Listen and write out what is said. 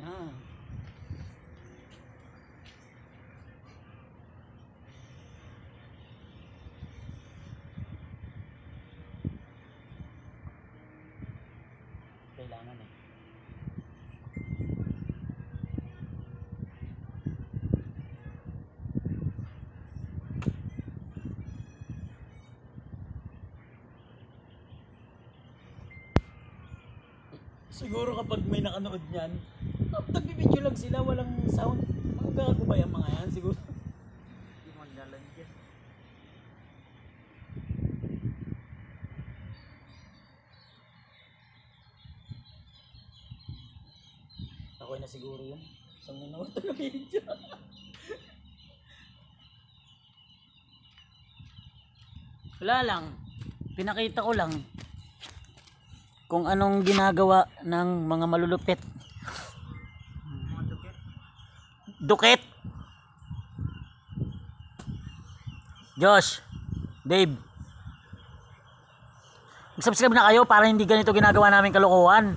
Yan. Kailangan eh. Siguro kapag may nakanood niyan, nagbibideo lang sila, walang sound. Mga gago ba yung mga yan? Siguro. Hindi mo nilalagyan. Ako na siguro yun. Isang minuto na video. Wala lang. Pinakita ko lang kung anong ginagawa ng mga malulupit. Dukit. Josh, Dave, subscribe na kayo para hindi ganito ginagawa namin kalokohan.